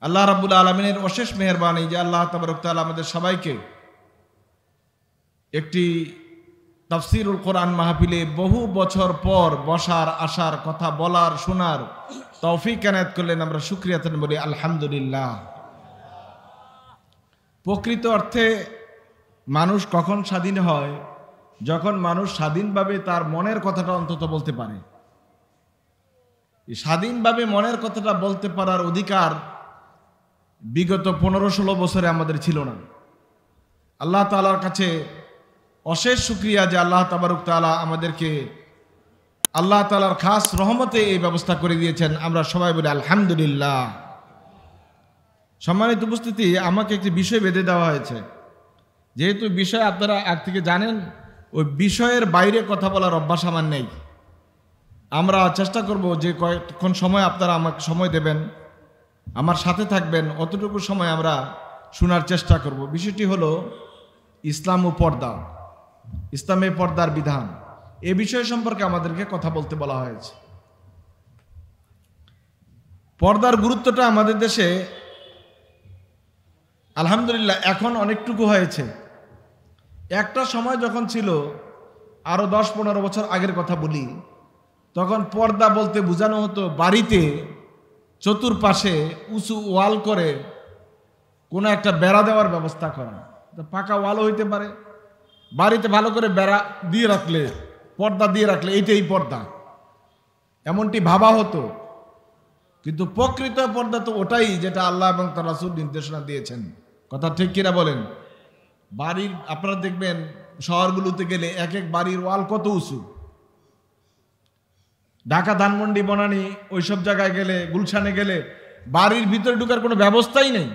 আল্লাহ রাব্বুল আলামিনের অশেষ মেহেরবানি যে আল্লাহ তাবারক তাআলা আমাদের সবাইকে একটি তাফসীরুল কোরআন মাহফিলে বহু বছর পর বসার, আসার, কথা বলার, শোনার তৌফিক এনায়েত করলেন। আমরা শুকরিয়া বলি আলহামদুলিল্লাহ। প্রকৃত অর্থে মানুষ কখন স্বাধীন হয়? যখন মানুষ স্বাধীনভাবে তার মনের কথাটা অন্তত বলতে পারে। স্বাধীনভাবে মনের কথাটা বলতে পারার অধিকার বিগত 15-16 বছরে আমাদের ছিল না। আল্লাহ তাআলার কাছে অশেষ শুকরিয়া যে আল্লাহ তাবারক তাআলা আমাদেরকে আল্লাহ তাআলার খাস রহমতে এই ব্যবস্থা করে দিয়েছেন। আমরা সবাই বলি আলহামদুলিল্লাহ। সম্মানিত উপস্থিতি, আমাকে একটি বিষয় বেঁধে দেওয়া হয়েছে। যেহেতু বিষয় আপনারা আগ থেকে জানেন, ওই বিষয়ের বাইরে কথা বলার অভ্যাস আমার নেই। আমরা চেষ্টা করব যে কয়েকক্ষণ সময় আপনারা আমাকে সময় দেবেন, আমার সাথে থাকবেন, অতটুকু সময় আমরা শোনার চেষ্টা করব। বিষয়টি হলো ইসলাম ও পর্দা, ইসলামে পর্দার বিধান। এ বিষয় সম্পর্কে আমাদেরকে কথা বলতে বলা হয়েছে। পর্দার গুরুত্বটা আমাদের দেশে আলহামদুলিল্লাহ এখন অনেকটুকু হয়েছে। একটা সময় যখন ছিল, আরো 10-15 বছর আগের কথা বলি, তখন পর্দা বলতে বোঝানো হতো বাড়িতে চতুর্পাশে উঁচু ওয়াল করে কোনো একটা বেড়া দেওয়ার ব্যবস্থা করা। পাকা ওয়ালও হইতে পারে, বাড়িতে ভালো করে বেড়া দিয়ে রাখলে, পর্দা দিয়ে রাখলে এইটাই পর্দা, এমনটি ভাবা হতো। কিন্তু প্রকৃত পর্দা তো ওটাই যেটা আল্লাহ এবং তার রাসূল নির্দেশনা দিয়েছেন। কথা ঠিক কিনা বলেন? বাড়ির আপনারা দেখবেন শহরগুলোতে গেলে এক এক বাড়ির ওয়াল কত উঁচু। ঢাকা, ধানমন্ডি, বনানী ওইসব জায়গায় গেলে, গুলশানে গেলে বাড়ির ভিতরে ঢুকার কোনো ব্যবস্থাই নেই।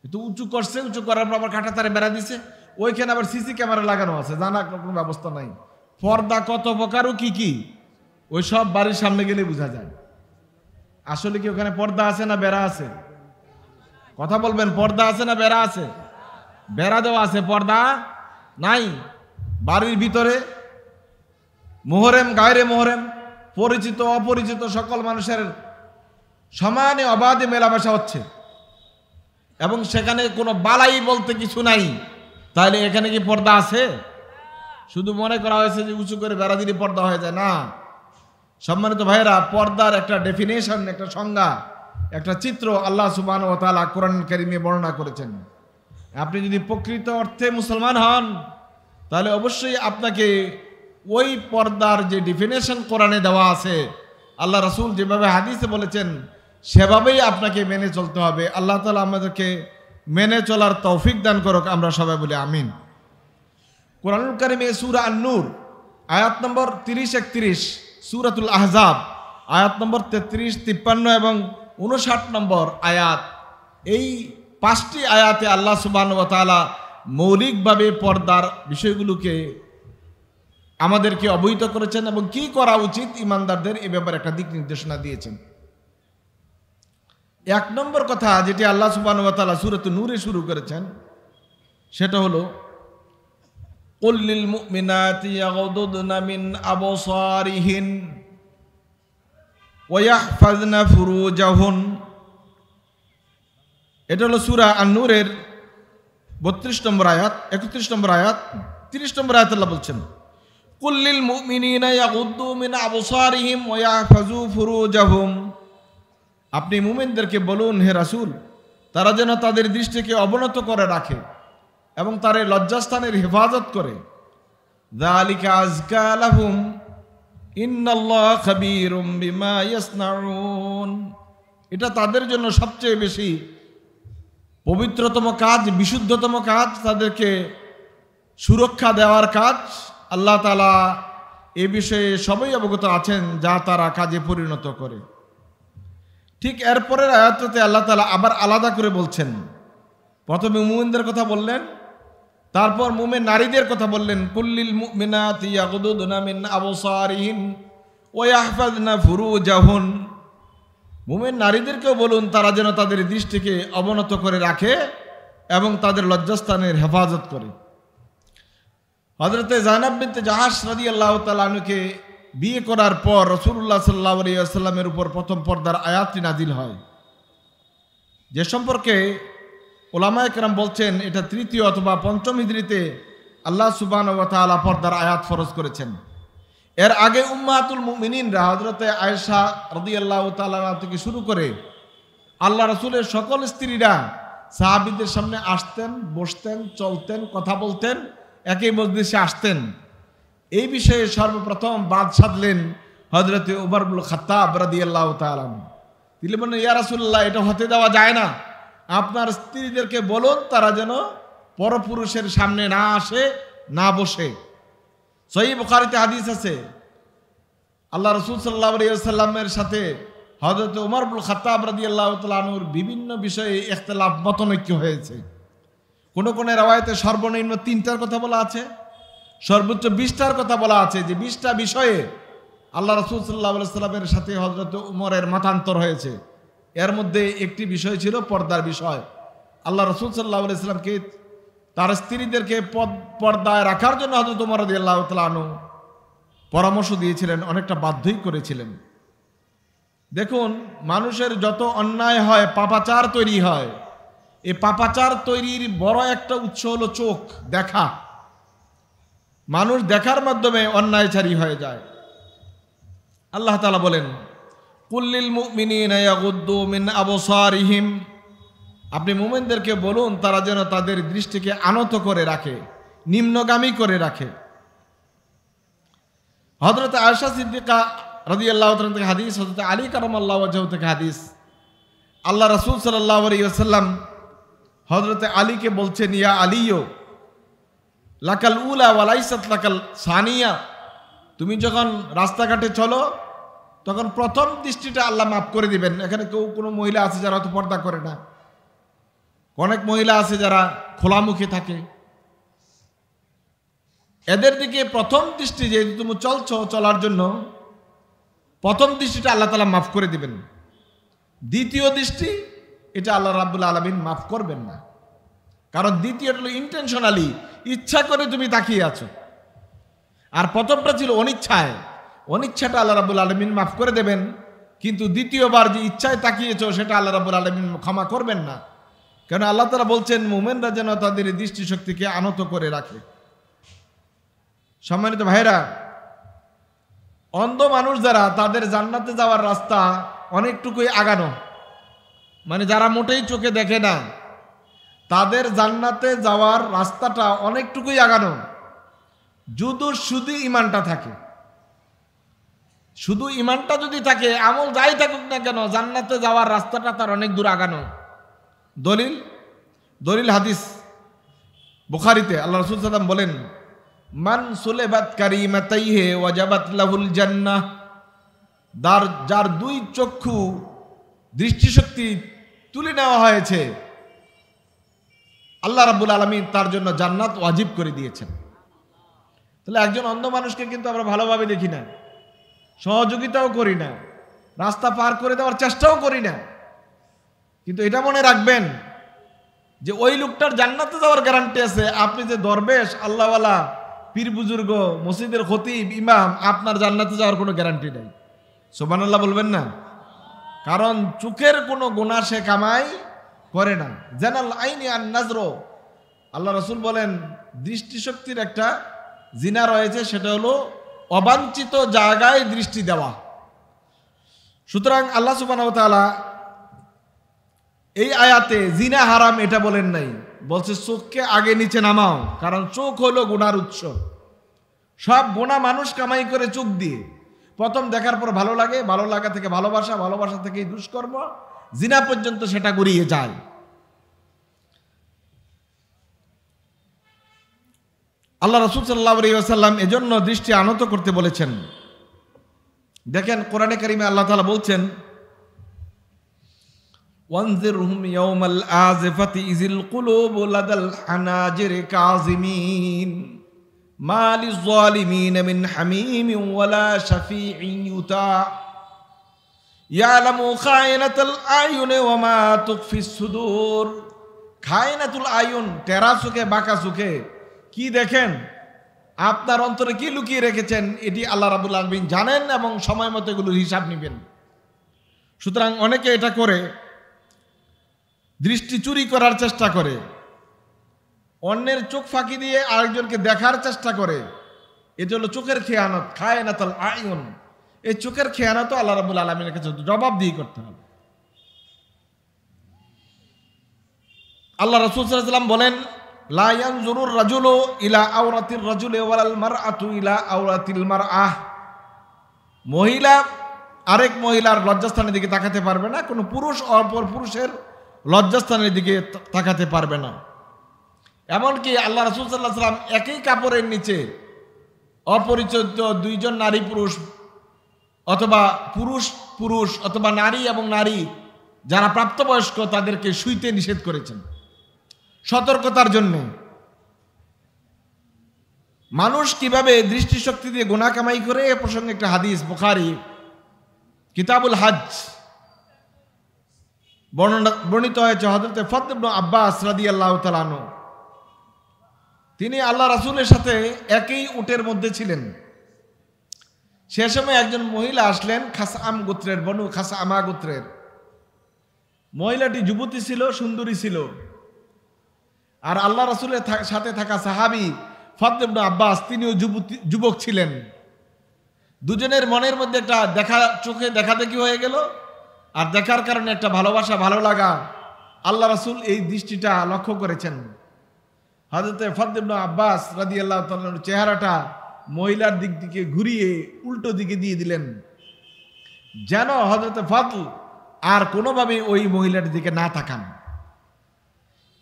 কিন্তু উঁচু করছে, উঁচু করার পর আবার কাঁটা তারে বেড়া দিছে, ওইখানে আবার সিসি ক্যামেরা লাগানো আছে, জানার কোনো ব্যবস্থা নাই। পর্দা কত প্রকার ও কি কি ওই সব বাড়ির সামনে গেলে বোঝা যায়। আসলে কি ওখানে পর্দা আছে না বেড়া আছে? কথা বলবেন, পর্দা আছে না বেড়া আছে? বেড়া দেওয়া আছে, পর্দা নাই। বাড়ির ভিতরে মুহররম, গায়রে মুহররম, পরিচিত অপরিচিত সকল মানুষের সমানে অবাধে মেলামেশা হচ্ছে এবং সেখানে কোনো বালাই বলতে কিছু নাই। তাহলে এখানে কি পর্দা আছে? শুধু মনে করা হয়েছে যে উঁচু করে বেড়া দিলে পর্দা হয়ে যায় না। সম্মানিত ভাইয়েরা, পর্দার একটা ডেফিনেশন, একটা সংজ্ঞা, একটা চিত্র আল্লাহ সুবহানাহু ওয়া তাআলা কোরআন কারীমে বর্ণনা করেছেন। আপনি যদি প্রকৃত অর্থে মুসলমান হন, তাহলে অবশ্যই আপনাকে ওই পর্দার যে ডেফিনেশন কোরআনে দেওয়া আছে, আল্লাহ রাসূল যেভাবে হাদিসে বলেছেন, সেভাবেই আপনাকে মেনে চলতে হবে। আল্লাহ তাআলা আমাদেরকে মেনে চলার তৌফিক দান করুক। আমরা সবাই বলি আমিন। কোরআনুল কারীমে সূরা আন-নূর আয়াত নম্বর 30-31, সূরাতুল আহজাব আয়াত নম্বর 33, 53 এবং 59 নম্বর আয়াত, এই 5টি আয়াতে আল্লাহ সুবহানাহু ওয়া তাআলা মৌলিকভাবে পর্দার বিষয়গুলোকে আমাদেরকে অবহিত করেছেন এবং কি করা উচিত ইমানদারদের এ ব্যাপারে একটা দিক নির্দেশনা দিয়েছেন। 1 নম্বর কথা যেটি আল্লাহ সুবহানাহু ওয়া তাআলা সূরাতুন নূরে শুরু করেছেন, সেটা হলো কুল লিল মুমিনাতি ইয়াগুদুদনা মিন আবসারিহিন ওয়া ইয়াহফাযনা ফুরুজাহুন। এটা হলো সূরা আন-নূরের 32 নম্বর আয়াত, 31 নম্বর আয়াত, 30 নম্বর আয়াত আল্লাহ বলছেন কুল লিল মুমিনিনা ইয়াগুদ্দু মিন আবসারিহিম ওয়া ইয়াহফাযু ফুরুজাহুম। আপনি মুমিনদেরকে বলুন, হে রাসূল, তারা যেন তাদের দৃষ্টিকে অবনত করে রাখে এবং তার লজ্জাস্থানের হেফাজত করে। যালিকা আযকা লাহুম ইন্নাল্লাহা খাবীরুম বিমা ইয়াসনাউন। এটা তাদের জন্য সবচেয়ে বেশি পবিত্রতম কাজ, বিশুদ্ধতম কাজ, তাদেরকে সুরক্ষা দেওয়ার কাজ। আল্লাহ তাআলা এ বিষয়ে সবাই অবগত আছেন যা তারা কাজে পরিণত করে। ঠিক এরপরের আয়াতটাতে আল্লাহ তাআলা আবার আলাদা করে বলছেন। প্রথমে মুমিনদের কথা বললেন, তারপর মুমিন নারীদের কথা বললেন, কুল্লিল মুমিনাতি ইয়াগুদুদনা মিন আবসারিহিন ওয়া ইয়াহফাযনা ফুরুজাহুন। মুমিন নারীদেরকেও বলুন তারা যেন তাদের দৃষ্টিকে অবনত করে রাখে এবং তাদের লজ্জাস্থানের হেফাজত করে। হযরতে যায়েনব বিনতে জাহাশ রাদিয়াল্লাহু তাআলা আনহাকে বিয়ে করার পর রাসূলুল্লাহ সাল্লাল্লাহু আলাইহি ওয়াসাল্লামের উপর প্রথম পর্দার আয়াতটি নাজিল হয়। যে সম্পর্কে ওলামায়ে কেরাম বলছেন এটা তৃতীয় অথবা পঞ্চম হিজরিতে আল্লাহ সুবহানাহু ওয়া তাআলা পর্দার আয়াত ফরজ করেছেন। এর আগে উম্মাহাতুল মুমিনিনরা হযরতে আয়েশা রাদিয়াল্লাহু তাআলা থেকে শুরু করে আল্লাহ রাসূলের সকল স্ত্রীরা সাহাবীদের সামনে আসতেন, বসতেন, চলতেন, কথা বলতেন, একই মজলিসে আসতেন। এই বিষয়ে সর্বপ্রথম বাদ সাধলেন হযরতে উমর ইবনুল খাত্তাব রাদিয়াল্লাহু তাআলা। তিনি বললেন, ইয়া রাসূলুল্লাহ, এটা হতে দেওয়া যায় না। আপনার স্ত্রীদেরকে বলুন তারা যেন পরপুরুষের সামনে না আসে, না বসে। সহিহ বুখারীতে হাদিস আছে, আল্লাহ রাসূল সাল্লাল্লাহু আলাইহি ওয়াসাল্লামের সাথে হযরত উমর ইবনুল খাত্তাব রাদিয়াল্লাহু তাআলা আনহুর বিভিন্ন বিষয়ে ইখতিলাফ মতনৈক্য হয়েছে। কোন কোন রওয়ায়াতে সর্বনিম্ন 3টার কথা বলা আছে, সর্বোচ্চ 20টার কথা বলা আছে, যে 20টা বিষয়ে আল্লাহ রাসূল সাল্লাল্লাহু আলাইহি ওয়াসাল্লামের সাথে হযরত উমরের মতান্তর হয়েছে। এর মধ্যে একটি বিষয় ছিল পর্দার বিষয়। আল্লাহ রাসূল সাল্লাল্লাহু আলাইহি ওয়াসাল্লামকে তার স্ত্রীদেরকে পর্দায় রাখার জন্য হযরত উমর রাদিয়াল্লাহু তাআলা আনহু পরামর্শ দিয়েছিলেন, অনেকটা বাধ্যই করেছিলেন। দেখুন, মানুষের যত অন্যায় হয়, পাপাচার তৈরি হয়। এই পাপাচার তৈরির বড় একটা উৎস হলো চোখ, দেখা। মানুষ দেখার মাধ্যমে অন্যায়চারী হয়ে যায়। আল্লাহ তাআলা বলেন, কুল্লিল মুমিনিনা ইয়াগুদ্দু মিন আবসারিহিম, আপনি মুমিনদেরকে বলুন তারা যেন তাদের দৃষ্টিকে আনত করে রাখে, নিম্নগামী করে রাখে। হযরত আয়েশা সিদ্দিকা রাদিয়াল্লাহু তাআলা থেকে হাদিস, হযরত আলী কারামাল্লাহু ওয়াজহু থেকে হাদিস, আল্লাহ রাসূল সাল্লাল্লাহু আলাইহি ওয়াসাল্লাম হযরত আলীকে বলছেন, ইয়া আলীও লাকাল উলা ওয়া লাইসাত লাকাল সানিয়া, তুমি যখন রাস্তাঘাটে চলো তখন প্রথম দৃষ্টিটা আল্লাহ মাফ করে দিবেন। এখানে কোনো মহিলা আছে যারা তো পর্দা করে না, অনেক মহিলা আছে যারা খোলামুখী থাকে, এদের দিকে প্রথম দৃষ্টি, যে তুমি চলছো, চলার জন্য প্রথম দৃষ্টিটা আল্লাহ তাআলা মাফ করে দিবেন। দ্বিতীয় দৃষ্টি এটা আল্লাহ রাব্বুল আলামিন মাফ করবেন না, কারণ দ্বিতীয়টা হলো ইন্টেনশনালি, ইচ্ছা করে তুমি তাকিয়ে আছো। আর প্রথমটা ছিল অনিচ্ছায়, অনিচ্ছাটা আল্লাহ রাব্বুল আলামিন মাফ করে দেবেন, কিন্তু দ্বিতীয়বার যে ইচ্ছায় তাকিয়েছো সেটা আল্লাহ রাব্বুল আলামিন ক্ষমা করবেন না। কেন আল্লাহ তাআলা বলছেন মুমিনরা যেন তাদের দৃষ্টিশক্তিকে আনত করে রাখে। সম্মানিত ভাইরা, অন্ধ মানুষ যারা, তাদের জান্নাতে যাওয়ার রাস্তা অনেকটুকুই আগানো, মানে যারা মোটেই চোখে দেখে না, তাদের জান্নাতে যাওয়ার রাস্তাটা অনেকটুকুই আগানো, যদি শুধু ইমানটা থাকে। শুধু ইমানটা যদি থাকে, আমল যাই থাকুক না কেন, জান্নাতে যাওয়ার রাস্তাটা তার অনেক দূর আগানো। দলিল হাদিস বুখারীতে আল্লাহ রাসূল সাল্লাল্লাহু আলাইহি ওয়াসাল্লাম বলেন, মান সুলেবাত কারিমাতাইহি ওয়াজাবাত লাহুল জান্নাহ, যার দুই চক্ষু দৃষ্টিশক্তি তুলে নেওয়া হয়েছে, আল্লাহ রাব্বুল আলামিন তার জন্য জান্নাত ওয়াজিব করে দিয়েছেন। তাহলে একজন অন্ধ মানুষকে কিন্তু আমরা ভালোভাবে দেখি না, সহযোগিতাও করি না, রাস্তা পার করে দেওয়ার চেষ্টাও করি না, কিন্তু এটা মনে রাখবেন যে ওই লোকটার জান্নাতে যাওয়ার গ্যারান্টি আছে। আপনি যে দরবেশ, আল্লাহওয়ালা, পীর বুজুর্গ, মসজিদের খতিব, ইমাম, আপনার জান্নাতে যাওয়ার কোনো গ্যারান্টি নেই। সুবহানাল্লাহ বলবেন না? কারণ চোখের কোনো গুনাহ সে কামাই করে না। জানাল আইনি আন নাজর, আল্লাহ রাসূল বলেন দৃষ্টিশক্তির একটা জিনা রয়েছে, সেটা হলো অবাঞ্ছিত জায়গায় দৃষ্টি দেওয়া। সুতরাং আল্লাহ সুবহানাহু ওয়া তাআলা এই আয়াতে জিনা হারাম এটা বলেন নাই, বলছে চোখকে আগে নিচে নামাও, কারণ চোখ হলো গুনার উৎস। সব গুনাহ মানুষ কামাই করে চোখ দিয়ে। প্রথম দেখার পর ভালো লাগে, ভালো লাগা থেকে ভালোবাসা, ভালোবাসা থেকে দুষ্কর্ম, জিনা পর্যন্ত সেটা গড়িয়ে যায়। আল্লাহ রাসূল সাল্লাল্লাহু আলাইহি ওয়াসাল্লাম এজন্য দৃষ্টি আনত করতে বলেছেন। দেখেন কোরআনে কারিমে আল্লাহ তাআলা বলছেন, ওয়ানজিরহুম ইয়াওমাল আযিফাতি ইযিল কুলুবু লাদাল হানাজিরি কাযিমিন মা লিয-যালিমিন মিন হামিমিন ওয়ালা শাফিইন ইউতা ইয়ালামু খায়নাতাল আয়ুনি ওয়া মা তুখফিস সুদূর। খায়নাতুল আয়ুন, টেরা চোখে, বাঁকা চোখে কি দেখেন, আপনার অন্তরে কি লুকিয়ে রেখেছেন, এটি আল্লাহ রাব্বুল আলামিন জানেন এবং সময় মতো এগুলোর হিসাব নেবেন। সুতরাং অনেকে এটা করে, দৃষ্টি চুরি করার চেষ্টা করে, অন্যের চোখ ফাঁকি দিয়ে আরেকজনকে দেখার চেষ্টা করে। এটা হলো চোখের খেয়ানত, খায়নাতুল আয়ুন। এই চোখের খেয়ানত আল্লাহ রাব্বুল আলামিনের কাছে জবাবদিহি করতে হবে। আল্লাহ রাসূল সাল্লাল্লাহু আলাইহি ওয়াসাল্লাম বলেন, লা ইয়ানজুরুর রাজুলু ইলা আওরাতির রাজুলি ওয়ালাল মারআতু ইলা আওরাতিল মারআহ। মহিলা আরেক মহিলার লজ্জাস্থানের দিকে তাকাতে পারবে না, কোনো পুরুষ অপর পুরুষের লজ্জাস্থানের দিকে তাকাতে পারবে না। এমনকি আল্লাহ রাসূল সাল্লাল্লাহু আলাইহি ওয়াসাল্লাম একই কাপড়ের নিচে অপরিচিত দুইজন নারী পুরুষ অথবা পুরুষ পুরুষ অথবা নারী এবং নারী যারা প্রাপ্তবয়স্ক তাদেরকে শুইতে নিষেধ করেছেন সতর্কতার জন্য। মানুষ কিভাবে দৃষ্টিশক্তি দিয়ে গুনাহ কামাই করে এ প্রসঙ্গে একটা হাদিস বুখারী কিতাবুল হজ বর্ণিত হয়েছে হযরত ফাদল ইবনে আব্বাস রাদিয়াল্লাহু তাআলা আনহু। তিনি আল্লাহ রাসূলের সাথে একই উটের মধ্যে ছিলেন। সে সময় একজন মহিলা আসলেন, খাসআম গোত্রের, বনু খাসআমা গোত্রের। মহিলাটি যুবতী ছিল, সুন্দরী ছিল। আর আল্লাহ রাসূলের সাথে থাকা সাহাবী ফাদল ইবনে আব্বাস তিনিও যুবক ছিলেন। দুজনের মনের মধ্যে একটা চোখে দেখাদেখি হয়ে গেল, আর দেখার কারণে একটা ভালোবাসা, ভালো লাগা। আল্লাহ রাসূল এই দৃষ্টিটা লক্ষ্য করেছেন। হযরত ফাদল ইবনে আব্বাস রাদিয়াল্লাহু তাআলার চেহারাটা মহিলার দিক থেকে ঘুরিয়ে উল্টো দিকে দিয়ে দিলেন, যেন হযরত ফাদল আর কোনোভাবে ওই মহিলার দিকে না তাকান।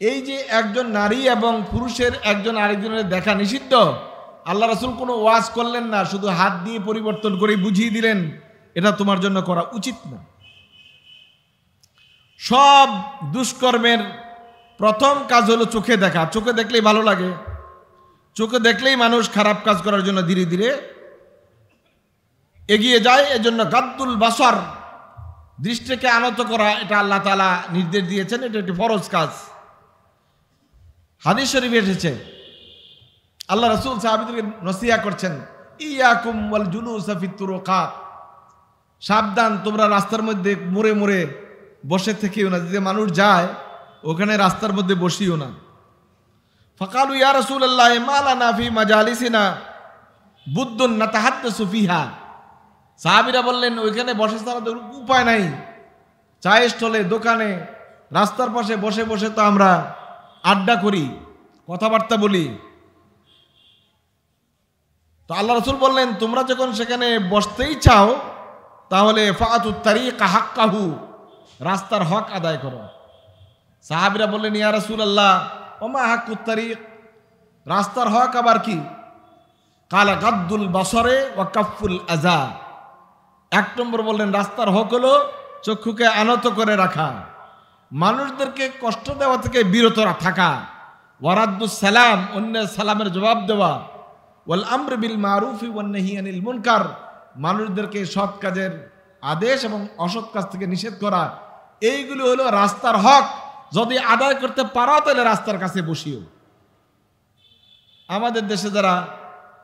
এই যে একজন নারী এবং পুরুষের একজন আরেকজনের দেখা নিষিদ্ধ, আল্লাহ রাসূল কোনো ওয়াজ করলেন না, শুধু হাত দিয়ে পরিবর্তন করে বুঝিয়ে দিলেন এটা তোমার জন্য করা উচিত না। সব দুষ্কর্মের প্রথম কাজ হলো চোখে দেখা। চোখে দেখলেই ভালো লাগে, চোখে দেখলেই মানুষ খারাপ কাজ করার জন্য ধীরে ধীরে এগিয়ে যায়। এজন্য গাদ্দুল বাসার, দৃষ্টিকে আনত করা, এটা আল্লাহ তাআলা নির্দেশ দিয়েছেন, এটা একটি ফরজ কাজ। হাদিস শরীফে এসেছে আল্লাহ রাসূল সাহাবীদেরকে নসিহত করছেন, ইয়াকুম ওয়াল জুলুসা ফিত তুরুকাত, সাবধান তোমরা রাস্তার মধ্যে মোড়ে মোড়ে বসে থেকেও না, যে মানুষ যায় ওখানে রাস্তার মধ্যে বসিও না। ফাকালু ইয়া রাসূলুল্লাহ মা লানা ফি মাজালিসিনা বুদ্দুন নাতাহাদ্দাসু ফিহা। সাহাবীরা বললেন, ওইখানে বসে ছাড়া তো উপায় নাই, চায়ের স্টলে, দোকানে, রাস্তার পাশে বসে বসে তো আমরা আড্ডা করি, কথাবার্তা বলি। তো আল্লাহ রাসূল বললেন, তোমরা যখন সেখানে বসতেই চাও তাহলে ফাআতুত তারিকা হাক্কাহু, রাস্তার হক আদায় করো। সাহাবীরা বললেন, ইয়া রাসূলুল্লাহ ওমা হাক্কুত তারিক, রাস্তার হক আবার কি? কালা গাদ্দুল বাসরে ওয়া কাফুল আযা। এক নম্বর বললেন, রাস্তার হক হলো চক্ষুকে আনত করে রাখা, মানুষদেরকে কষ্ট দেওয়া থেকে বিরত থাকা, ওয়ারাদ্দুস সালাম, অন্যের সালামের জবাব দেওয়া, ওয়াল আমর বিল মারুফি ওয়ান নাহি আনিল মুনকার, মানুষদেরকে সৎ কাজের আদেশ এবং অসৎ কাজ থেকে নিষেধ করা। এইগুলো হলো রাস্তার হক। যদি আদায় করতে পারো তাহলে রাস্তার কাছে বসিও। আমাদের দেশে যারা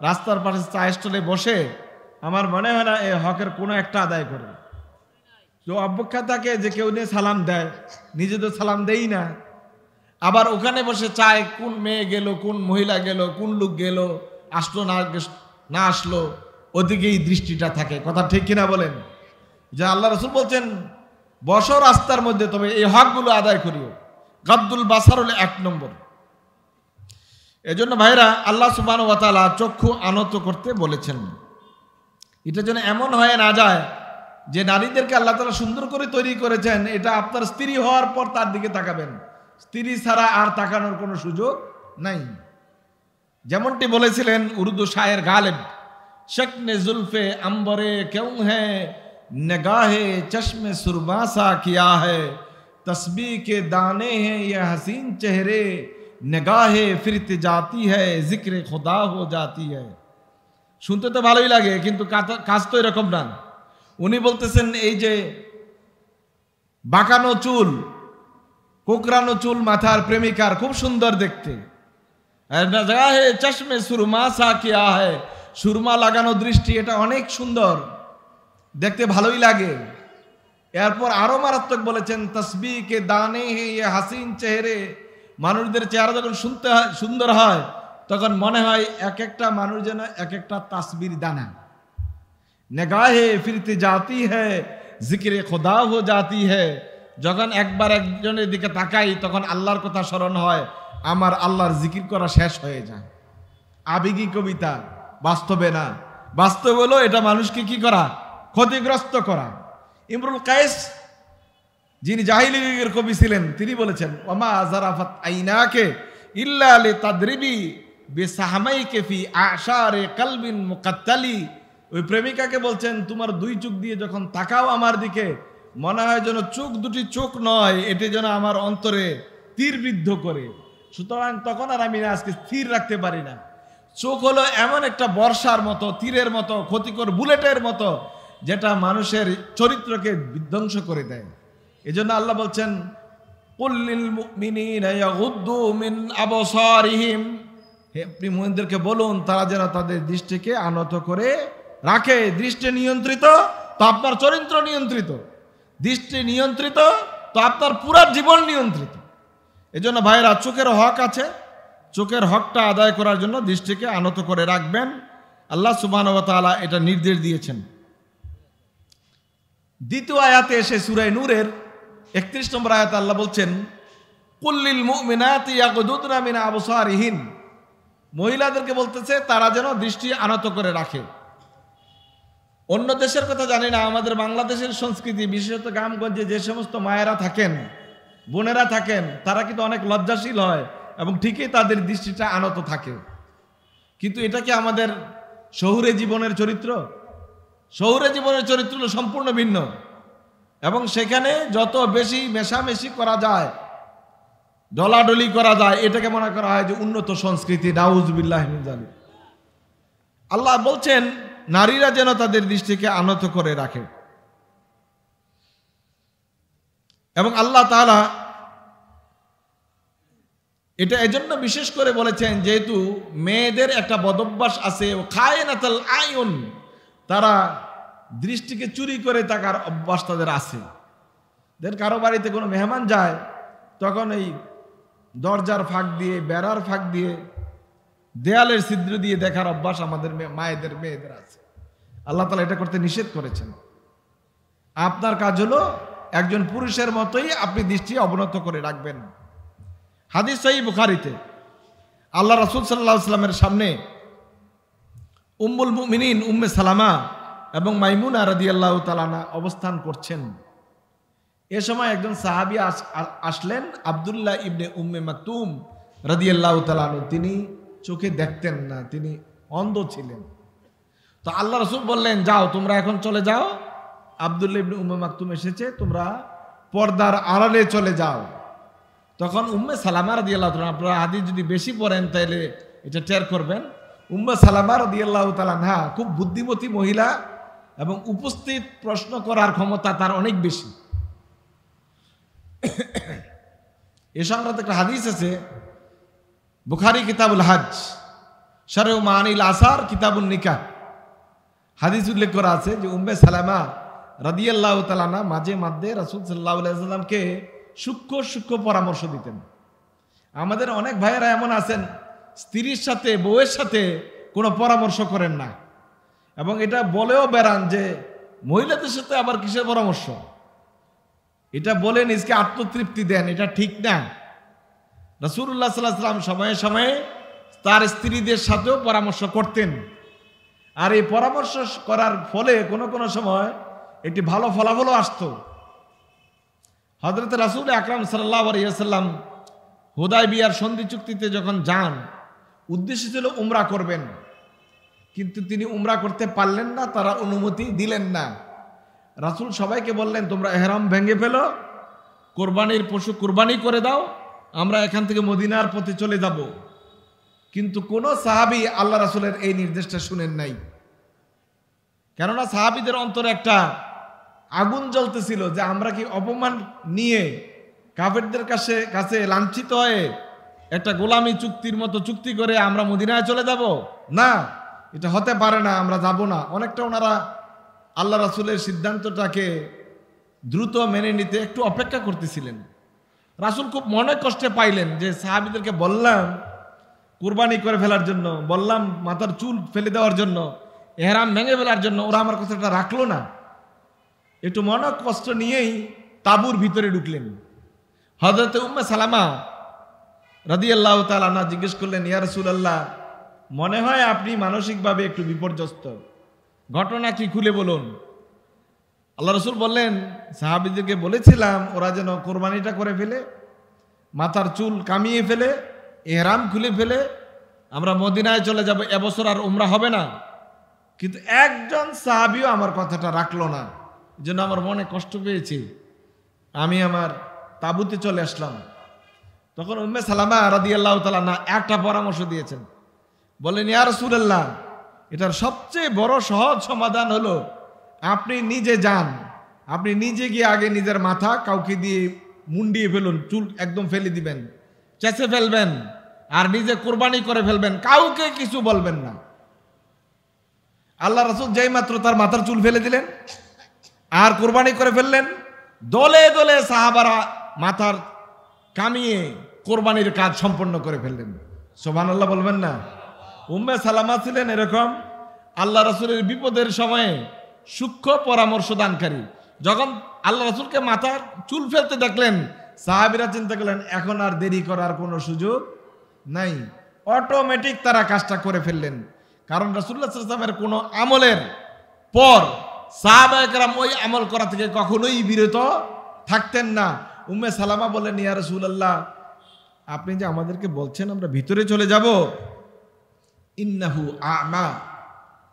রাস্তার পাশে চায়ের স্টলে বসে, আমার মনে হয় না এই হকের কোনো একটা আদায় করে। কেউ অপেক্ষা থাকে যে কেউ নিয়ে সালাম দেয়, নিজে তো সালাম দেই না। আবার ওখানে বসে চায় কোন মেয়ে গেল, কোন মহিলা গেল, কোন লোক গেল, আসলো না আসলো, ওদিকেই দৃষ্টিটা থাকে। কথা ঠিক কিনা বলেন? যে আল্লাহ রাসূল বলছেন বসো রাস্তার মধ্যে, তবে এই হকগুলো আদায় করিও। গাদ্দুল বাসার হলো এক নম্বর। এজন্য ভাইরা, আল্লাহ সুবহানাহু ওয়া তাআলা চক্ষু আনত করতে বলেছেন। এটা যেন এমন হয়ে না যায় যে নারীদেরকে আল্লাহ তাআলা সুন্দর করে তৈরি করেছেন, এটা আপনার স্ত্রী হওয়ার পর তার দিকে তাকাবেন, স্ত্রী ছাড়া আর তাকানোর কোনো সুযোগ নাই। যেমনটি বলেছিলেন উর্দু শায়ের গালিব, শকনে জুলফে अंबरे क्यों है निगाहे चश्मे सुरमा सा किया है, तस्बीह के दाने हैं ये हसीन चेहरे, निगाहे फिरत जाती है जिक्र खुदा हो जाती है। শুনতে তো ভালোই লাগে, কিন্তু কাজ তো এরকম না। উনি বলতেছেন এই যে বাঁকানো চুল, কোকড়ানো চুল মাথার প্রেমিকার খুব সুন্দর দেখতে, নিগাহে চশমে সুরমা সা কিয়া है, সুরমা লাগানো দৃষ্টি, এটা অনেক সুন্দর দেখতে, ভালোই লাগে। এরপর আরো মারাত্মক বলেছেন, তসবিহ কে দানে হে ইয়ে হাসিন চেহারে, মানুষদের চেহারা যখন সুন্দর হয় তখন মনে হয় এক একটা মানুষ যেন এক একটা তাসবির দানা। নেগাহে ফিরতে জাতি হ্যায় জিকিরে খোদা হো জাতি হ্যায়, যখন একবার একজনের দিকে তাকাই তখন আল্লাহর কথা স্মরণ হয়, আমার আল্লাহর জিকির করা শেষ হয়ে যায়। আবেগী কবিতা, বাস্তবে না। বাস্তব হলো এটা মানুষকে কি করা? ক্ষতিগ্রস্ত করা। ইমরুল কায়েস, যিনি জাহিলি যুগের কবি ছিলেন, তিনি বলেছেন, ওমা জারাফাত আইনাকে ইল্লা লিতাদরিবি বিসাহমাইকে ফি আশারে কলবিন মুকাত্তালি। ওই প্রেমিকাকে বলছেন, তোমার দুই চোখ দিয়ে যখন তাকাও আমার দিকে, মনে হয় যেন চোখ দুটি চোখ নয়, এটি যেন আমার অন্তরে তীর বিদ্ধ করে। সুতরাং তখন আর আমি আজকে স্থির রাখতে পারি না। চোখ হলো এমন একটা বর্ষার মতো, তীরের মতো, ক্ষতিকর বুলেটের মতো, যেটা মানুষের চরিত্রকে বিধ্বংস করে দেয়। এজন্য আল্লাহ বলছেন, কুল্লিল মুমিনিনা ইয়াগুদ্দু মিন আবসারিহিম, হে আপনি মুমিনদেরকে বলুন তারা যেন তাদের দৃষ্টিকে আনত করে রাখে। দৃষ্টি নিয়ন্ত্রিত তো আপনার চরিত্র নিয়ন্ত্রিত, দৃষ্টি নিয়ন্ত্রিত তো আপনার পুরা জীবন নিয়ন্ত্রিত। এজন্য ভাইরা, চোখের হক আছে, চোখের হকটা আদায় করার জন্য দৃষ্টিকে আনত করে রাখবেন। আল্লাহ সুবহানাহু ওয়া তাআলা এটা নির্দেশ দিয়েছেন। দ্বিতীয় আয়াতে এসে সূরা নূরের 31 নম্বর আয়াতে আল্লাহ বলছেন, কুল্লিল মুমিনাতি ইয়াগুদুদনা মিন আবসারিহিন, মহিলাদেরকে বলতেছে তারা যেন দৃষ্টি আনত করে রাখে। অন্য দেশের কথা জানি না, আমাদের বাংলাদেশের সংস্কৃতি, বিশেষত গ্রামগঞ্জে যে সমস্ত মায়েরা থাকেন, বোনেরা থাকেন, তারা কিন্তু অনেক লজ্জাশীল হয় এবং ঠিকই তাদের দৃষ্টিটা আনত থাকে। কিন্তু এটা কি আমাদের শহুরে জীবনের চরিত্র? শহুরে জীবনের চরিত্র হলো সম্পূর্ণ ভিন্ন, এবং সেখানে যত বেশি মেশামেশি করা যায়, ডলাডলি করা যায়, এটাকে মনে করা হয় যে উন্নত সংস্কৃতি। নাউজুবিল্লাহ মিন যালিক। আল্লাহ বলছেন নারীরা যেন তাদের দৃষ্টিকে আনত করে রাখে। এবং আল্লাহ তাআলা এটা এজন্য বিশেষ করে বলেছেন, যেহেতু মেয়েদের একটা বদভ্যাস আছে, ও খায়নাতুল আয়ুন, তারা দৃষ্টিকে চুরি করে থাকার অভ্যাস তাদের আছে। কারো বাড়িতে কোনো মেহমান যায়, তখন এই দরজার ফাঁক দিয়ে, বেড়ার ফাঁক দিয়ে, দেয়ালের ছিদ্র দিয়ে দেখার অভ্যাস আমাদের মেয়েদের আছে। আল্লাহ তাআলা এটা করতে নিষেধ করেছেন। আপনার কাজ হলো একজন পুরুষের মতোই আপনি দৃষ্টি অবনত করে রাখবেন। হাদিস সহিহ বুখারীতে আল্লাহ রাসূল সাল্লাল্লাহু আলাইহি ওয়াসাল্লামের সামনে উম্মুল মুমিনিন উম্মে সালামা এবং মাইমুনা রাদিয়াল্লাহু তাআলা আনহা অবস্থান করছেন। এ সময় একজন সাহাবী আসলেন, আব্দুল্লাহ ইবনে উম্মে মাকতুম রাদিয়াল্লাহু তাআলা আনহু। তিনি চোখে দেখতেন না, তিনি অন্ধ ছিলেন। তো আল্লাহ রাসূল বললেন, যাও তোমরা এখন চলে যাও, আব্দুল্লাহ ইবনে উম্মে মাকতুম এসেছে, তোমরা পর্দার আড়ালে চলে যাও। তখন উম্মে সালামা রাদিয়াল্লাহু তাআলা, আপনারা হাদিস যদি বেশি পড়েন তাহলে এটা টের করবেন, উম্মে সালামা রাদিয়াল্লাহু তাআলা আনহা খুব বুদ্ধিমতী মহিলা এবং উপস্থিত প্রশ্ন করার ক্ষমতা তার অনেক বেশি। এ সংক্রান্ত একটা হাদিস আছে, বুখারী কিতাবুল হজ, শরহ মানিল আসার, কিতাবুল নিকাহ, হাদিস উল্লেখ করা আছে যে উম্মে সালামা রাদিয়াল্লাহু তাআলা আনহা মাঝে মধ্যে রাসূল সাল্লাল্লাহু আলাইহি ওয়াসাল্লামকে সূক্ষ্ম পরামর্শ দিতেন। আমাদের অনেক ভাইয়েরা এমন আছেন, স্ত্রীর সাথে, বউয়ের সাথে কোনো পরামর্শ করেন না, এবং এটা বলেও বেড়ান যে মহিলাদের সাথে আবার কিসের পরামর্শ, এটা বলে নিজকে আত্মতৃপ্তি দেন, এটা ঠিক না। রাসূলুল্লাহ সাল্লাল্লাহু আলাইহি ওয়াসাল্লাম সময়ে সময়ে তার স্ত্রীদের সাথেও পরামর্শ করতেন, আর এই পরামর্শ করার ফলে কোনো সময় একটি ভালো ফলাফলও আসতো। হযরত রাসূল আকরাম সাল্লাল্লাহু আলাইহি ওয়াসাল্লাম হুদায়বিয়ার সন্ধি চুক্তিতে যখন যান, উদ্দেশ্য ছিল উমরা করবেন, কিন্তু তিনি উমরা করতে পারলেন না, তারা অনুমতি দিলেন না। রাসূল সবাইকে বললেন, তোমরা ইহরাম ভেঙে ফেলো, কোরবানির পশু কোরবানি করে দাও, আমরা এখান থেকে মদিনার পথে চলে যাব। কিন্তু কোন সাহাবী আল্লাহ রাসূলের এই নির্দেশটা শুনেন নাই। কেননা সাহাবীদের অন্তরে একটা আগুন জ্বলতেছিল যে আমরা কি অপমান নিয়ে কাফেরদের কাছে লাঞ্ছিত হয়ে একটা গোলামি চুক্তির মতো চুক্তি করে আমরা মদিনায় চলে যাব? না, এটা হতে পারে না, আমরা যাব না। অনেকটা ওনারা আল্লাহ রাসূলের সিদ্ধান্তটাকে দ্রুত মেনে নিতে একটু অপেক্ষা করতেছিলেন। রাসূল খুব মনে কষ্টে পাইলেন যে সাহাবীদেরকে বললাম কুরবানি করে ফেলার জন্য, বললাম মাথার চুল ফেলে দেওয়ার জন্য, ইহরাম ভেঙে ফেলার জন্য, ওরা আমার কথাটা রাখলো না। একটু মনে কষ্ট নিয়েই তাঁবুর ভিতরে ঢুকলেন। হযরত উম্মে সালামা রাদিয়াল্লাহু তাআলা আনহা জিজ্ঞেস করলেন, ইয়া রাসূলুল্লাহ, মনে হয় আপনি মানসিকভাবে একটু বিপর্যস্ত, ঘটনা কি খুলে বলুন। আল্লাহ রাসূল বললেন, সাহাবীদেরকে বলেছিলাম ওরা যেন কোরবানিটা করে ফেলে, মাথার চুল কামিয়ে ফেলে, ইহরাম খুলে ফেলে আমরা মদিনায় চলে যাব, এবছর আর উমরা হবে না। কিন্তু একজন সাহাবীও আমার কথাটা রাখলো না, যেন আমার মনে কষ্ট পেয়েছি। আমি আমার তাঁবুতে চলে আসলাম। তখন উম্মে সালামা রাদিয়াল্লাহু তাআলা না একটা পরামর্শ দিয়েছেন, বলেন, ইয়া রাসূলুল্লাহ, এটার সবচেয়ে বড় সহজ সমাধান হলো আপনি নিজে যান, আপনি নিজে গিয়ে আগে নিজের মাথা কাউকে দিয়ে মুন্ডিয়ে ফেলুন, চুল একদম ফেলে দিবেন, চেঁচে ফেলবেন, আর নিজে কোরবানি করে ফেলবেন, কাউকে কিছু বলবেন না। আল্লাহ রাসূল যেই মাত্র তার মাথার চুল ফেলে দিলেন আর কোরবানি করে ফেললেন, দলে দলে সাহাবারা মাথার কামিয়ে কোরবানির কাজ সম্পন্ন করে ফেললেন। সুবহানাল্লাহ বলবেন না? উম্মে সালামা ছিলেন এরকম আল্লাহ রাসূলের বিপদের সময়ে সূক্ষ্ম পরামর্শ দানকারী। যখন আল্লাহ রাসূলকে মাথার চুল ফেলতে দেখলেন, সাহাবীরা চিন্তা করলেন এখন আর দেরি করার কোনো সুযোগ নাই, অটোমেটিক তারা কাজটা করে ফেললেন। কারণ রাসূলুল্লাহ সাল্লাল্লাহু আলাইহি ওয়াসাল্লামের কোনো আমলের পর সাহাবায়ে কেরাম ওই আমল করা থেকে কখনোই বিরত থাকতেন না। উম্মে সালামা বললেন, ইয়া রাসূলুল্লাহ, আপনি যে আমাদেরকে বলছেন আমরা ভিতরে চলে যাব, ইন্নাহু আমা,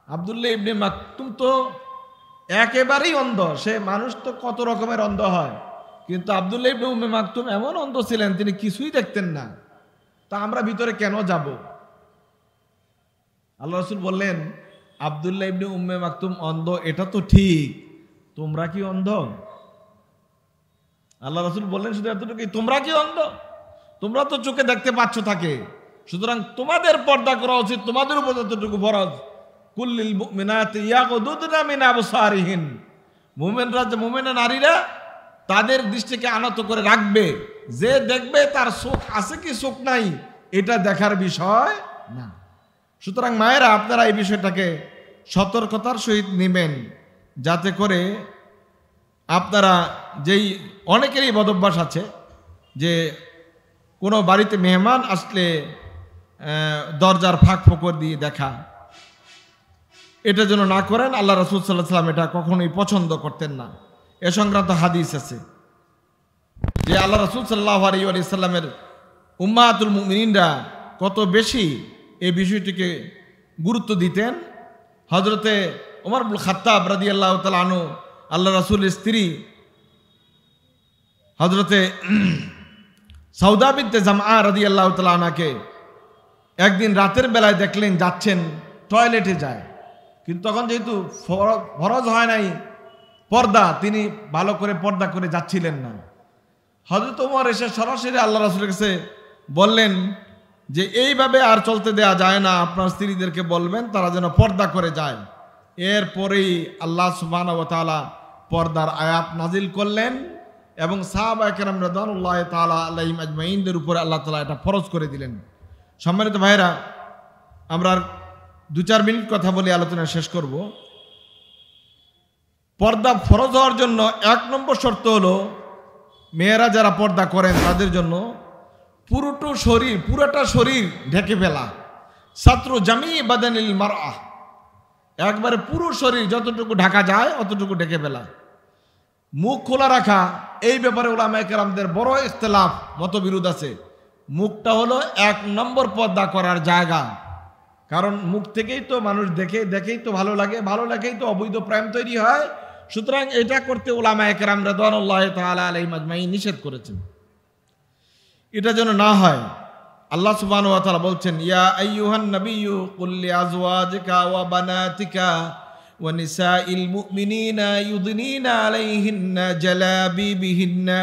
আব্দুল্লাহ ইবনে মাকতুম তো একেবারেই অন্ধ। সে মানুষ তো কত রকমের অন্ধ হয়, কিন্তু আব্দুল্লাহ ইবনে উম্মে মাকতুম এমন অন্ধ ছিলেন তিনি কিছুই দেখতেন না, তা আমরা ভিতরে কেন যাব? আল্লাহ রাসূল বললেন, আব্দুল্লাহ ইবনে উম্মে মাকতুম অন্ধ এটা তো ঠিক, তোমরা কি অন্ধ? আল্লাহ রাসূল বললেন শুধু এতটুকুই, তোমরা কি অন্ধ? তোমরা তো চোখে দেখতে পাচ্ছ তাকে, সুতরাং তোমাদের পর্দা করা উচিত, তোমাদের উপর যতটুকু ফরজ। কুল্লিল মুমিনাতি ইয়াগুদুদনা মিন আবসারিহিন, মুমিনরা যে মুমিনা নারীরা তাদের দৃষ্টিকে আনত করে রাখবে, যে দেখবে তার চোখ আছে কি চোখ নাই এটা দেখার বিষয় না। সুতরাং মায়েরা আপনারা এই বিষয়টাকে সতর্কতার সহিত নেবেন, যাতে করে আপনারা যেই অনেকেরই বদভ্যাস আছে যে কোনো বাড়িতে মেহমান আসলে দরজার ফাঁক ফোকর দিয়ে দেখা, এটা যেন না করেন। আল্লাহ রাসূল সাল্লাল্লাহু আলাইহি ওয়াসাল্লাম এটা কখনোই পছন্দ করতেন না। এ সংক্রান্ত হাদিস আছে যে আল্লাহ রাসূল সাল্লাল্লাহু আলাইহি ওয়াসাল্লামের উম্মাতুল মুমিনিনরা কত বেশি এই বিষয়টিকে গুরুত্ব দিতেন। হযরতে ওমর ইবনে খাত্তাব রাদিয়াল্লাহু তাআলা আনহু আল্লাহ রাসূলের স্ত্রী হযরতে সাউদা বিনতে জামআ রাদিয়াল্লাহু তাআলা আনহাকে একদিন রাতের বেলায় দেখলেন যাচ্ছেন, টয়লেটে যায়, কিন্তু তখন যেহেতু ফরজ হয় নাই পর্দা, তিনি ভালো করে পর্দা করে যাচ্ছিলেন না। হযরত ওমর এসে সরাসরি আল্লাহ রাসূলের কাছে বললেন যে এইভাবে আর চলতে দেয়া যায় না, আপনার স্ত্রীদেরকে বলবেন তারা যেন পর্দা করে যায়। এরপরেই আল্লাহ সুবহানাহু ওয়া তাআলা পর্দার আয়াত নাজিল করলেন এবং সাহাবায়ে কেরাম রাদিয়াল্লাহু তাআলা আলাইহিম আজমাইনদের উপরে আল্লাহ তাআলা এটা ফরজ করে দিলেন। সম্মানিত ভাইরা, আমরা 2-4 মিনিট কথা বলে আলোচনা শেষ করব। পর্দা ফরজ হওয়ার জন্য 1 নম্বর শর্ত হলো মেয়েরা যারা পর্দা করেন তাদের জন্য পুরোটা শরীর ঢেকে ফেলা, সাতরু জামি বাদানিল মারআ, একবারে পুরো শরীর যতটুকু ঢাকা যায় অতটুকু ঢেকে ফেলা। মুখ খোলা রাখা, এই ব্যাপারে উলামায়ে কেরামদের বড় ইখতিলাফ, মতবিরোধ আছে। মুখটা হলো 1 নম্বর পর্দা করার জায়গা, কারণ মুখ থেকেই তো মানুষ দেখেই তো ভালো লাগেই তো অবৈধ প্রেম তৈরি হয়। সুতরাং এটা করতে উলামায়ে কেরাম রাদিয়াল্লাহু তাআলা আলাইহিম আজমাইন নিষেধ করেছেন। এটা যেন না হয়, আল্লাহ সুবহানাহু ওয়া তাআলা বলছেন, ইয়া আইয়ুহান নাবিয়্যু কুল লিআজওয়াজিকা ওয়া বানাতিকা ওয়া নিসাইল মুমিনিনা ইউদনিনা আলাইহিন্না জালাবিবিহিন্না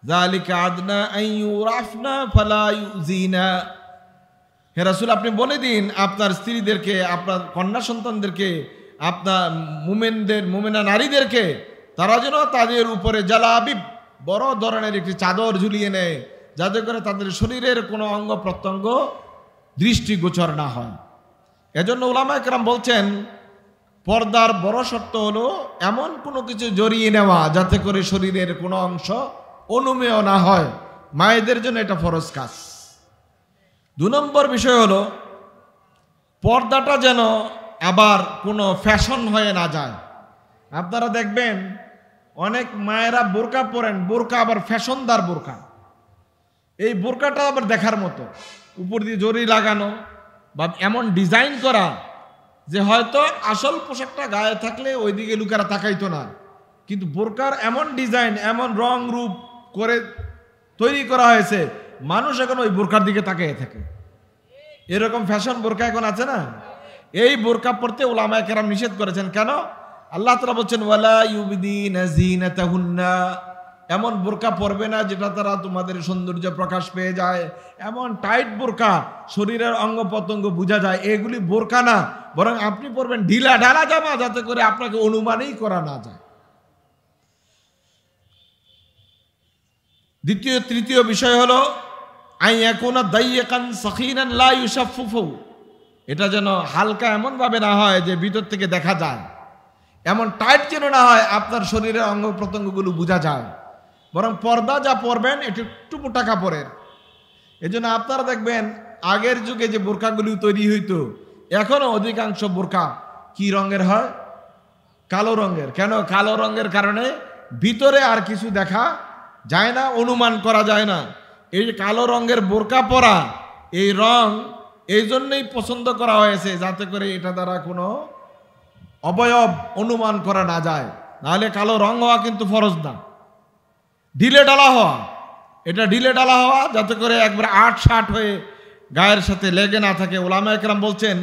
যালিকা আদনা আন ইউরাফনা ফালা ইউযিনা। হে রাসূল, আপনি বলে দিন আপনার স্ত্রীদেরকে, আপনার কন্যা সন্তানদেরকে, আপনার মুমিনা নারীদেরকে তারা যেন তাদের উপরে জালাবিব বড় ধরনের একটি চাদর ঝুলিয়ে নেয়, যাতে করে তাদের শরীরের কোনো অঙ্গ প্রত্যঙ্গ দৃষ্টিগোচর না হয়। এজন্য উলামায়ে কেরাম বলছেন, পর্দার বড় শর্ত হলো এমন কোনো কিছু জড়িয়ে নেওয়া যাতে করে শরীরের কোনো অংশ অনুমেয় না হয়। মায়েদের জন্য এটা ফরজ কাজ। 2 নম্বর বিষয় হলো পর্দাটা যেন আবার কোনো ফ্যাশন হয়ে না যায়। আপনারা দেখবেন অনেক মায়েরা বোরকা পরেন, বোরকা আবার ফ্যাশনদার বোরকা। এই বোরকাটা আবার দেখার মতো, উপর দিয়ে জরি লাগানো বা এমন ডিজাইন করা যে হয়তো আসল পোশাকটা গায়ে থাকলে ওইদিকে লোকেরা তাকাইতো না, কিন্তু বোরকার এমন ডিজাইন, এমন রং রূপ করে তৈরি করা হয়েছে, মানুষ এখন ওই বোরকার দিকে তাকিয়ে থাকে। এরকম ফ্যাশন বোরকা এখন আছে না? এই বোরকা পরতে উলামায়ে কেরাম নিষেধ করেছেন। কেন? আল্লাহ তাআলা বলছেন, ওয়ালা ইউবদিনা যিনাতাহুন্না, এমন বোরকা পরবে না যেটা তারা তোমাদের সৌন্দর্য প্রকাশ পেয়ে যায়, এমন টাইট বোরকা শরীরের অঙ্গ প্রত্যঙ্গ বোঝা যায়, এগুলি বোরকা না, বরং আপনি পরবেন ঢিলা ঢালা জামা, যাতে করে আপনাকে অনুমানই করা না যায়। তৃতীয় বিষয় হলো আইয়াকুনা দাইয়াকান সাখিনান লা ইউশাফফু, এটা যেন হালকা এমন ভাবে না হয় যে ভিতর থেকে দেখা যায়, এমন টাইট যেন না হয় আপনার শরীরের অঙ্গ প্রত্যঙ্গগুলো বোঝা যায়, বরং পর্দা যা পরবেন এটা একটু মোটা কাপড়ের। এই জন্য আপনারা দেখবেন আগের যুগে যে বোরকাগুলি তৈরি হইতো, এখনো অধিকাংশ বোরকা কি রঙের হয়? কালো রঙের। কেন? কালো রঙের কারণে ভিতরে আর কিছু দেখা যায় না, অনুমান করা যায় না। এই যে কালো রঙের বোরকা পরা, এই রং এই জন্যই পছন্দ করা হয়েছে যাতে করে এটা দ্বারা কোনো অবয়ব অনুমান করা না যায়। নাহলে কালো রং হওয়া কিন্তু ফরজ না, ঢিলে ডালা হওয়া, এটা ঢিলে ডালা হওয়া যাতে করে একবার ৮-৬ হয়ে গায়ের সাথে লেগে না থাকে। উলামায়ে কেরাম বলছেন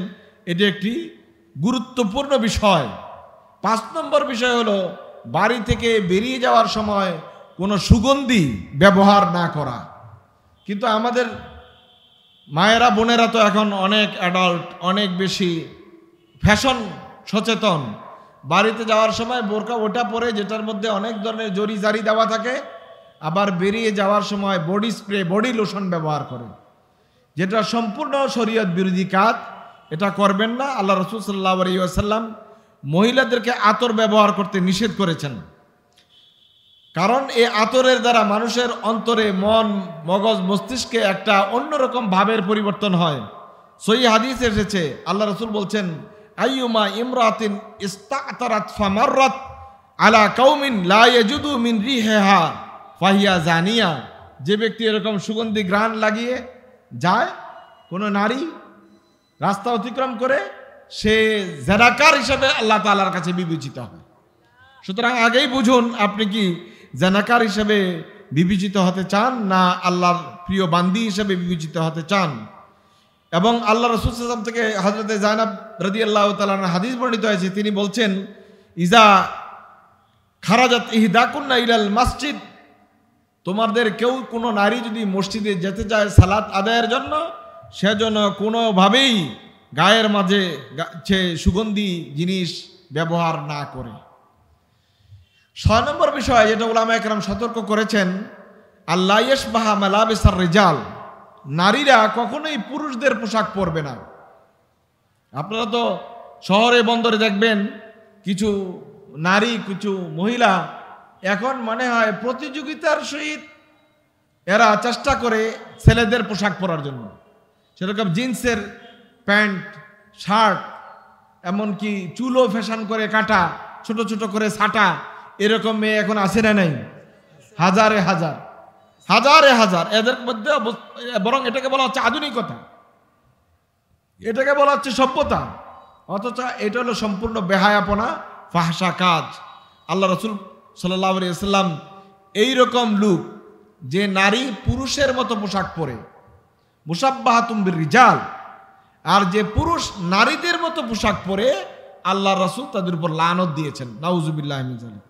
এটি একটি গুরুত্বপূর্ণ বিষয়। 5 নম্বর বিষয় হলো বাড়ি থেকে বেরিয়ে যাওয়ার সময় কোনো সুগন্ধি ব্যবহার না করা। কিন্তু আমাদের মায়েরা বোনেরা তো এখন অনেক অ্যাডাল্ট, অনেক বেশি ফ্যাশন সচেতন। বাড়িতে যাওয়ার সময় বোরকা ওটা পরে যেটার মধ্যে অনেক ধরনের জরি জারি দেওয়া থাকে, আবার বেরিয়ে যাওয়ার সময় বডি স্প্রে, বডি লোশন ব্যবহার করে, যেটা সম্পূর্ণ শরীয়ত বিরোধী কাজ। এটা করবেন না। আল্লাহ রাসূল সাল্লাল্লাহু আলাইহি ওয়াসাল্লাম মহিলাদেরকে আতর ব্যবহার করতে নিষেধ করেছেন, কারণ এই আতরের দ্বারা মানুষের অন্তরে, মন, মগজ, মস্তিষ্কে একটা অন্যরকম ভাবের পরিবর্তন হয়। সহিহ হাদিসে এসেছে, আল্লাহ রাসূল বলছেন, আইয়ুমা ইমরাতিন ইস্তাতারাত ফামাররাত আলা কাউমিন লা ইয়াজুদু মিন রিহিহা ফাহিয়া জানিয়া, যে ব্যক্তি এরকম সুগন্ধি ঘ্রাণ লাগিয়ে যায় কোনো নারী রাস্তা অতিক্রম করে, সে জানাকার হিসেবে আল্লাহ তাআলার কাছে বিবেচিত হবে। সুতরাং আগেই বুঝুন আপনি কি জানাকার হিসেবে বিবেচিত হতে চান, না আল্লাহর প্রিয় বান্দি হিসেবে বিবেচিত হতে চান। এবং আল্লাহ রাসূল সাল্লাল্লাহু আলাইহি ওয়াসাল্লাম থেকে হযরতে যায়েনব রাদিয়াল্লাহু তাআলা আনহা হাদিস বর্ণিত হয়েছে, তিনি বলছেন, ইজা খারাজাত ইহদাকুন্না ইলাল মসজিদ, তোমাদের কেউ কোনো নারী যদি মসজিদে যেতে চায় সালাত আদায়ের জন্য, সেজন্য কোনোভাবেই গায়ের মাঝে সে সুগন্ধি জিনিস ব্যবহার না করে। 6 নম্বর বিষয় যেটা উলামায়ে কেরাম সতর্ক করেছেন, আল্লা ইয়াশবাহা মালাবিসার রিজাল, নারীরা কখনোই পুরুষদের পোশাক পরবে না। আপনারা তো শহরে বন্দরে দেখবেন কিছু নারী, কিছু মহিলা এখন মনে হয় প্রতিযোগিতার সহিত এরা চেষ্টা করে ছেলেদের পোশাক পরার জন্য। সেরকম জিন্সের প্যান্ট, শার্ট, এমনকি চুলও ফ্যাশন করে কাটা, ছোট ছোট করে ছাটা, এরকম মেয়ে এখন আসে না নাই? হাজারে হাজার, হাজারে হাজার। এদের মধ্যে বরং এটাকে বলা হচ্ছে আধুনিকতা, এটাকে বলা হচ্ছে সভ্যতা, অথচ এটা হলো সম্পূর্ণ বেহায়াপনা, ফাহশা কাজ। আল্লাহ রাসূল সাল্লাল্লাহু আলাইহি ওয়াসাল্লাম এইরকম লোক যে নারী পুরুষের মতো পোশাক পরে, মুসাব্বাহাতুম বির-রিজাল, আর যে পুরুষ নারীদের মতো পোশাক পরে, আল্লাহ রাসূল তাদের উপর লানত দিয়েছেন। নাউযুবিল্লাহি মিন যালিক।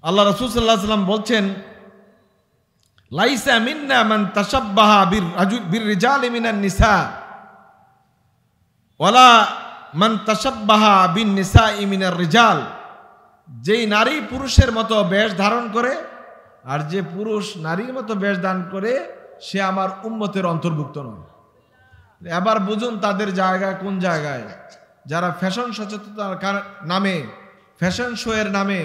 আল্লাহ রাসূল সাল্লাল্লাহু আলাইহি ওয়াসাল্লাম বলছেন, লাইসা মিন্না মান তাশাব্বাহা বির-রিজালি মিনান নিসা ওয়ালা মান তাশাব্বাহা বিন-নিসাই মিনার রিজাল। যেই নারী পুরুষের মতো বেশ ধারণ করে আর যে পুরুষ নারীর মতো বেশ ধারণ করে সে আমার উম্মতের অন্তর্ভুক্ত নয়। এবার বুঝুন তাদের জায়গায় কোন জায়গায়, যারা ফ্যাশন সচেতনতার নামে, ফ্যাশন শো এর নামে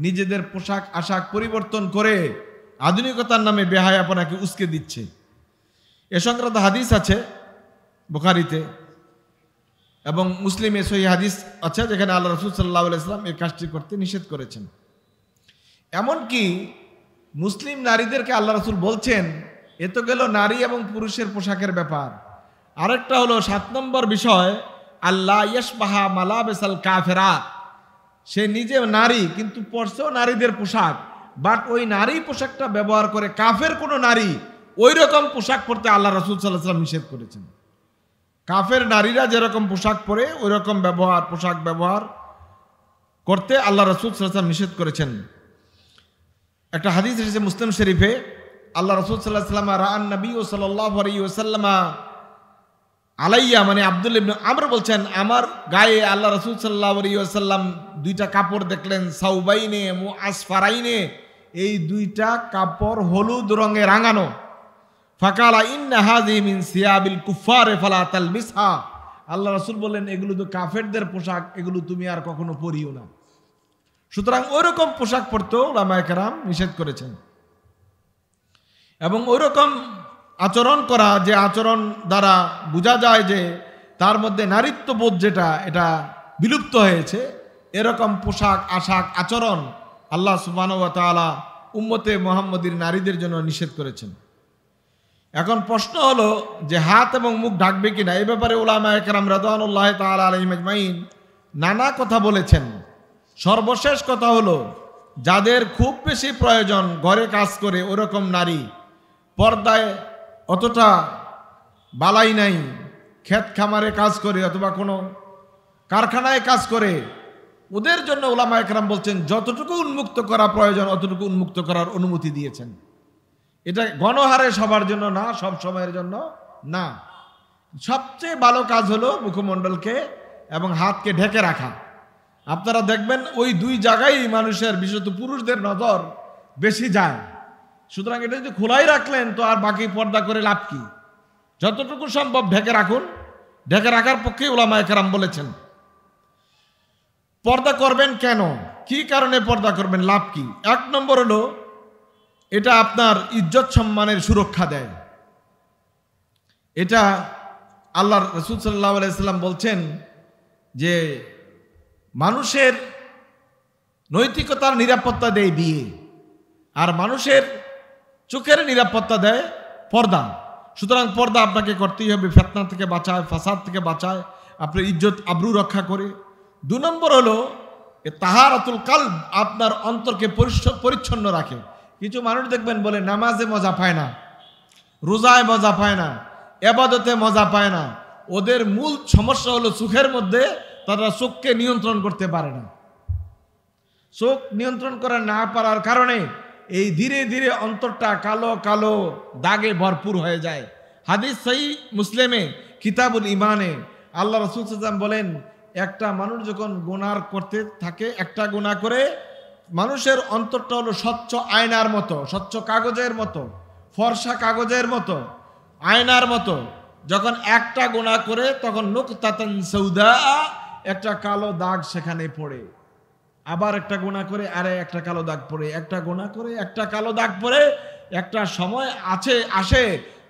নিজেদের পোশাক আশাক পরিবর্তন করে আধুনিকতার নামে বেহায়াপনাকে উস্কে দিচ্ছে। এ সংক্রান্ত হাদিস আছে বুখারীতে এবং মুসলিমে সহিহ হাদিস আছে, যেখানে আল্লাহ রাসূল সাল্লাল্লাহু আলাইহি ওয়াসাল্লাম এই কাজটি করতে নিষেধ করেছেন। এমনকি মুসলিম নারীদেরকে আল্লাহ রাসূল বলছেন, এ তো গেল নারী এবং পুরুষের পোশাকের ব্যাপার। আরেকটা হলো 7 নম্বর বিষয়, আল্লাহ ইয়াশবাহা মালাবেসাল কাফেরাত। সে নিজে নারী কিন্তু পরছেও নারীদের পোশাক, বাট ওই নারী পোশাকটা ব্যবহার করে কাফের কোনো নারী ওই রকম পোশাক পরতে আল্লাহ রাসূল সাল্লাল্লাহু আলাইহি ওয়াসাল্লাম নিষেধ করেছেন। কাফের নারীরা যেরকম পোশাক পরে ওই রকম পোশাক ব্যবহার করতে আল্লাহ রাসূল সাল্লাল্লাহু আলাইহি ওয়াসাল্লাম নিষেধ করেছেন। একটা হাদিস এসেছে মুসলিম শরীফে, আল্লাহ রাসূল সাল্লাল্লাহু আলাইহি ওয়াসাল্লাম রাআন নবী সাল্লাল্লাহু আলাইহি ওয়াসাল্লাম আলাইয়া, মানে আব্দুল্লাহ ইবনে আমর বলছেন, আমার গায়ে আল্লাহ রাসূল সাল্লাল্লাহু আলাইহি ওয়াসাল্লাম দুইটা কাপড় দেখলেন, সাউবাইনে মুআসফারাইনে, এই দুইটা কাপড় হলুদ রঙে রাঙানো। ফাকালা ইন্না হাযিহি মিন সিয়াবিল কুফার ফালা তালবিসহা। আল্লাহ রাসূল বললেন, এগুলো তো কাফেরদের পোশাক, এগুলো তুমি আর কখনো পরিও না। সুতরাং ওইরকম পোশাক পরতেও উলামায়ে কেরাম নিষেধ করেছেন। এবং ওইরকম আচরণ করা, যে আচরণ দ্বারা বোঝা যায় যে তার মধ্যে নারীত্ববোধ যেটা, এটা বিলুপ্ত হয়েছে, এরকম পোশাক আশাক আচরণ আল্লাহ সুবহানাহু ওয়া তাআলা উম্মতে মুহাম্মদীর নারীদের জন্য নিষেধ করেছেন। এখন প্রশ্ন হলো যে হাত এবং মুখ ঢাকবে কিনা, এই ব্যাপারে উলামায়ে কেরাম রাদিয়াল্লাহু তাআলা আলাইহিম আজমাইন নানা কথা বলেছেন। সর্বশেষ কথা হলো, যাদের খুব বেশি প্রয়োজন, ঘরে কাজ করে ওরকম নারী, পর্দায় অতটা বালাই নাই, ক্ষেত খামারে কাজ করে অথবা কোনো কারখানায় কাজ করে, ওদের জন্য উলামায়ে কেরাম বলছেন যতটুকু উন্মুক্ত করা প্রয়োজন অতটুকু উন্মুক্ত করার অনুমতি দিয়েছেন। এটা গণহারে সবার জন্য না, সব সময়ের জন্য না। সবচেয়ে ভালো কাজ হলো মুখমণ্ডলকে এবং হাতকে ঢেকে রাখা। আপনারা দেখবেন ওই দুই জায়গায় মানুষের, বিশেষত পুরুষদের নজর বেশি যায়। সুতরাং এটা যদি খোলাই রাখলেন তো আর বাকি পর্দা করে লাভ কি? যতটুকু সম্ভব ঢেকে রাখুন। ঢেকে রাখার পক্ষে উলামায়ে কেরাম বলেছেন। পর্দা করবেন কেন, কি কারণে পর্দা করবেন, লাভ কি? 1 নম্বর হলো, এটা আপনার ইজ্জত সম্মানের সুরক্ষা দেয়। এটা আল্লাহর রাসূল সাল্লাল্লাহু আলাইহি ওয়াসাল্লাম বলছেন যে মানুষের নৈতিকতার নিরাপত্তা দেয় বিয়ে, আর মানুষের চোখের নিরাপত্তা দেয় পর্দা। সুতরাং পর্দা আপনাকে করতেই হবে, ফিতনা থেকে বাঁচায়, ফাসাদ থেকে বাঁচায়, আপনার ইজ্জত আবরু রক্ষা করে। 2 নম্বর হলো তাহারাতুল কলব, আপনার অন্তরকে পরিচ্ছন্ন রাখে। কিছু মানুষ দেখবেন বলে নামাজে মজা পায় না, রোজায় মজা পায় না, ইবাদতে মজা পায় না। ওদের মূল সমস্যা হলো চোখের মধ্যে, তারা চোখকে নিয়ন্ত্রণ করতে পারে না। চোখ নিয়ন্ত্রণ করা না পারার কারণে এই ধীরে ধীরে অন্তরটা কালো কালো দাগে ভরপুর হয়ে যায়। হাদিস সহিহ মুসলিমে কিতাবুল ইমানে আল্লাহ রাসূল সাল্লাল্লাহু আলাইহি ওয়াসাল্লাম বলেন, একটা মানুষ যখন গুনাহ করতে থাকে, একটা গুনাহ করে, মানুষের অন্তরটা হলো স্বচ্ছ আয়নার মতো, স্বচ্ছ কাগজের মতো, ফর্সা কাগজের মতো, আয়নার মতো। যখন একটা গুনাহ করে তখন নুকতাতান সাউদা, একটা কালো দাগ সেখানে পড়ে। আবার একটা গুনাহ করে আরে একটা কালো দাগ পড়ে, একটা গুনাহ করে একটা কালো দাগ পড়ে। একটা সময় আসে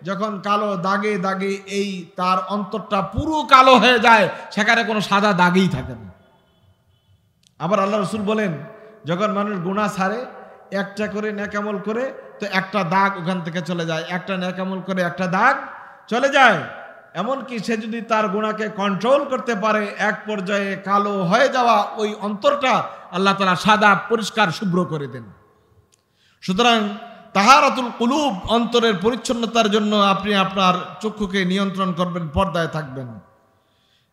যখন কালো দাগে দাগে এই তার অন্তরটা পুরো কালো হয়ে যায়, সেখানে কোনো সাদা দাগই থাকে না। আবার আল্লাহ রাসূল বলেন, যখন মানুষ গুনাহ ছাড়ে, একটা করে নেকামল করে, তো একটা দাগ ওখান থেকে চলে যায়, একটা নেকামল করে একটা দাগ চলে যায়। এমনকি সে যদি তার গুনাহকে কন্ট্রোল করতে পারে, এক পর্যায়ে কালো হয়ে যাওয়া ওই অন্তরটা আল্লাহ তাআলা সাদা পরিষ্কার শুভ্র করে দেন। সুতরাং তাহারাতুল কুলুব, অন্তরের পরিচ্ছন্নতার জন্য আপনি আপনার চক্ষুকে নিয়ন্ত্রণ করবেন, পর্দায় থাকবেন।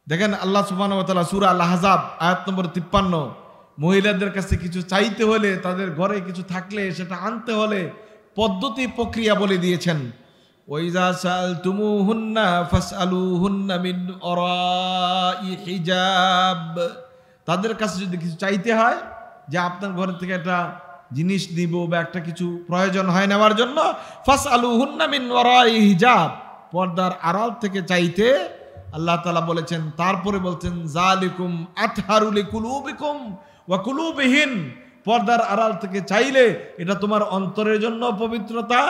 দেখেন আল্লাহ সুবহানাহু ওয়া তাআলা সূরা আল-আহজাব আয়াত নম্বর 53, মহিলাদের কাছে কিছু চাইতে হলে, তাদের ঘরে কিছু থাকলে সেটা আনতে হলে পদ্ধতি প্রক্রিয়া বলে দিয়েছেন। ওয়াইজা সালতুমুহুন্না ফাসআলুহুন্না মিন ওরাই হিজাব। তাদের কাছে যদি কিছু চাইতে হয় যে আপনার ঘর থেকে একটা জিনিস নিব বা একটা কিছু প্রয়োজন হয় নেওয়ার জন্য, ফাসআলুহুন্না মিন ওয়ারাই হিজাব, পর্দার আড়াল থেকে চাইতে আল্লাহ তাআলা বলেছেন। তারপরে বলছেন যালিকুম আতহারু লিকুলুবিকুম ওয়া কুলুবিহিন, পর্দার আড়াল থেকে চাইলে এটা তোমার অন্তরের জন্য পবিত্রতা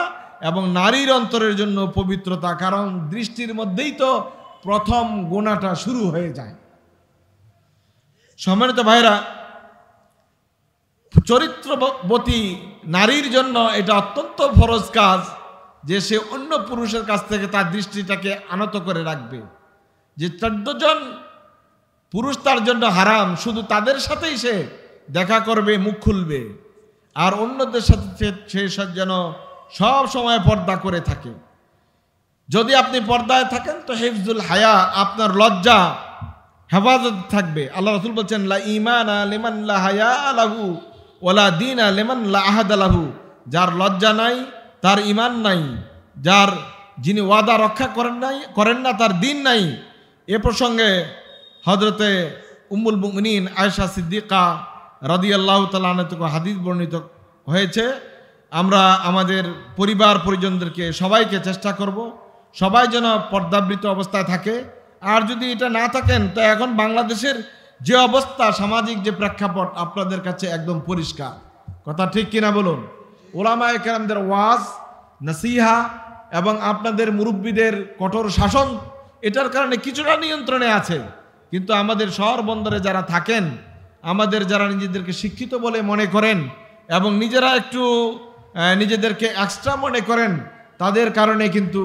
এবং নারীর অন্তরের জন্য পবিত্রতা, কারণ দৃষ্টির মধ্যেই তো প্রথম গুনাহটা শুরু হয়ে যায়। সম্মানিত ভাইরা, চরিত্রবতী নারীর জন্য এটা অত্যন্ত ফরজ কাজ যে সে অন্য পুরুষের কাছ থেকে তার দৃষ্টিটাকে আনত করে রাখবে। যে 14 জন পুরুষ তার জন্য হারাম, শুধু তাদের সাথেই সে দেখা করবে, মুখ খুলবে, আর অন্যদের সাথে সে যেন সব সময় পর্দা করে থাকে। যদি আপনি পর্দায় থাকেন তো হিফজুল হায়া, আপনার লজ্জা হেফাজত থাকবে। আল্লাহ রাসূল বলছেন লা ঈমানা লিমান লা হায়া লাহু ওয়ালা দীনা লিমান লা আহাদা লাহু, যার লজ্জা নাই তার ঈমান নাই, যিনি ওয়াদা রক্ষা করেন না তার দিন নাই। এ প্রসঙ্গে হযরতে উম্মুল মুমিনিন আয়েশা সিদ্দিকা রাদিয়াল্লাহু তাআলা আনহা থেকে হাদিস বর্ণিত হয়েছে। আমরা আমাদের পরিবার পরিজনদেরকে সবাইকে চেষ্টা করব সবাই যেন পর্দাবৃত অবস্থায় থাকে। আর যদি এটা না থাকেন তো এখন বাংলাদেশের যে অবস্থা, সামাজিক যে প্রেক্ষাপট আপনাদের কাছে একদম পরিষ্কার। কথা ঠিক কিনা বলুন? ওলামায়ে কেরামদের ওয়াজ, নসিহা এবং আপনাদের মুরব্বীদের কঠোর শাসন, এটার কারণে কিছুটা নিয়ন্ত্রণে আছে। কিন্তু আমাদের শহর বন্দরে যারা থাকেন, আমাদের যারা নিজেদেরকে শিক্ষিত বলে মনে করেন এবং নিজেরা একটু নিজেদেরকে এক্সট্রা মনে করেন, তাদের কারণে কিন্তু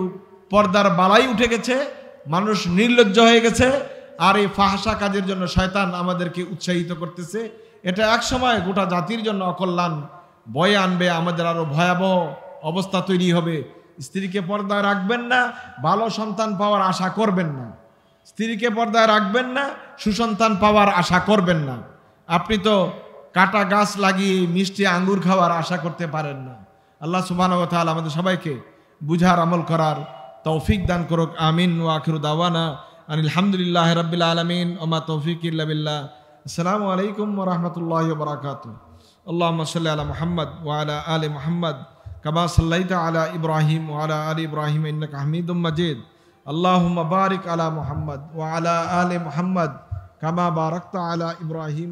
পর্দার বালাই উঠে গেছে, মানুষ নির্লজ্জ হয়ে গেছে। আর এই ফাহশা কাজের জন্য শয়তান আমাদেরকে উৎসাহিত করতেছে। এটা এক সময় গোটা জাতির জন্য অকল্যাণ বয়ে আনবে, আমাদের আরো ভয়াবহ অবস্থা তৈরি হবে। স্ত্রীকে পর্দায় রাখবেন না, ভালো সন্তান পাওয়ার আশা করবেন না। স্ত্রীকে পর্দায় রাখবেন না, সুসন্তান পাওয়ার আশা করবেন না। আপনি তো কাটা গাছ লাগিয়ে মিষ্টি আঙ্গুর খাওয়ার আশা করতে পারেন না। আল্লাহ সুবহানাহু ওয়া তাআলা আমাদের সবাইকে বুঝার, আমল করার তৌফিক দান করুক। আমিন। ওয়া আখিরু দাওয়ানা আনিল হামদুলিল্লাহি রাব্বিল আলামিন ওয়া মা তৌফিকি ইল্লা বিল্লাহ। আসসালামু আলাইকুম ওয়া রাহমাতুল্লাহি ওয়া বারাকাতুহু। আল্লাহুম্মা সাল্লি আলা মুহাম্মদ ওয়া আলা আলি মুহাম্মদ কামা সাল্লাইতা আলা ইব্রাহিম ওয়া আলা আলি ইব্রাহিম ইন্নাকা হামিদুম মাজিদ। আল্লাহুম্মা বারিক আলা মুহাম্মদ ওয়া আলা আলি মুহাম্মদ কামা বারাকতা আলা ইব্রাহিম।